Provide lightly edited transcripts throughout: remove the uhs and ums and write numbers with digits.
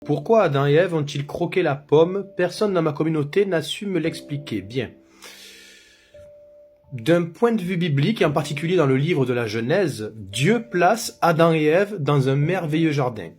Pourquoi Adam et Ève ont-ils croqué la pomme? Personne dans ma communauté n'a su me l'expliquer. Bien. D'un point de vue biblique, et en particulier dans le livre de la Genèse, Dieu place Adam et Ève dans un merveilleux jardin.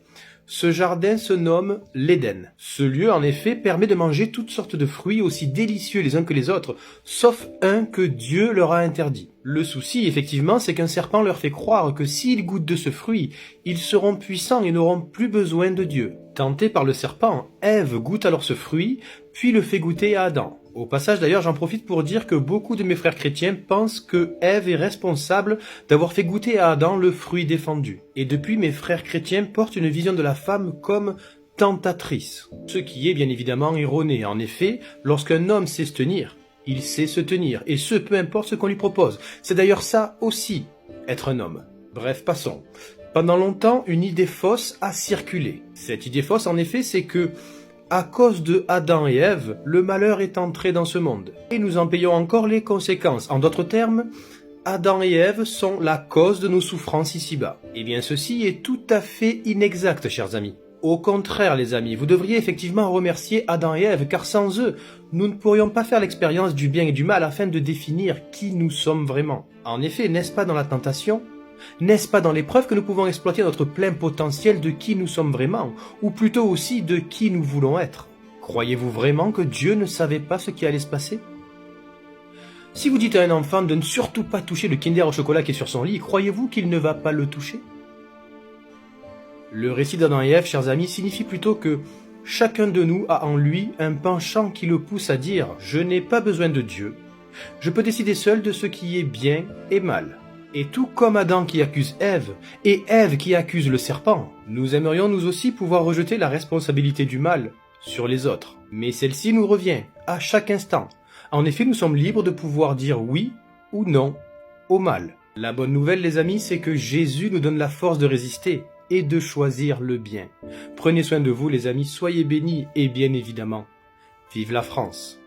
Ce jardin se nomme l'Éden. Ce lieu, en effet, permet de manger toutes sortes de fruits aussi délicieux les uns que les autres, sauf un que Dieu leur a interdit. Le souci, effectivement, c'est qu'un serpent leur fait croire que s'ils goûtent de ce fruit, ils seront puissants et n'auront plus besoin de Dieu. Tentée par le serpent, Ève goûte alors ce fruit, puis le fait goûter à Adam. Au passage d'ailleurs, j'en profite pour dire que beaucoup de mes frères chrétiens pensent que Ève est responsable d'avoir fait goûter à Adam le fruit défendu. Et depuis, mes frères chrétiens portent une vision de la femme comme tentatrice. Ce qui est bien évidemment erroné. En effet, lorsqu'un homme sait se tenir, il sait se tenir, et ce, peu importe ce qu'on lui propose. C'est d'ailleurs ça aussi, être un homme. Bref, passons. Pendant longtemps, une idée fausse a circulé. Cette idée fausse, en effet, c'est que à cause de Adam et Ève, le malheur est entré dans ce monde. Et nous en payons encore les conséquences. En d'autres termes, Adam et Ève sont la cause de nos souffrances ici-bas. Eh bien, ceci est tout à fait inexact, chers amis. Au contraire, les amis, vous devriez effectivement remercier Adam et Ève, car sans eux, nous ne pourrions pas faire l'expérience du bien et du mal afin de définir qui nous sommes vraiment. En effet, n'est-ce pas dans la tentation ? N'est-ce pas dans l'épreuve que nous pouvons exploiter notre plein potentiel de qui nous sommes vraiment, ou plutôt aussi de qui nous voulons être? Croyez-vous vraiment que Dieu ne savait pas ce qui allait se passer? Si vous dites à un enfant de ne surtout pas toucher le Kinder au chocolat qui est sur son lit, croyez-vous qu'il ne va pas le toucher? Le récit d'Adam et Ève, chers amis, signifie plutôt que chacun de nous a en lui un penchant qui le pousse à dire « Je n'ai pas besoin de Dieu, je peux décider seul de ce qui est bien et mal ». Et tout comme Adam qui accuse Ève, et Ève qui accuse le serpent, nous aimerions nous aussi pouvoir rejeter la responsabilité du mal sur les autres. Mais celle-ci nous revient, à chaque instant. En effet, nous sommes libres de pouvoir dire oui ou non au mal. La bonne nouvelle, les amis, c'est que Jésus nous donne la force de résister et de choisir le bien. Prenez soin de vous, les amis, soyez bénis et bien évidemment, vive la France!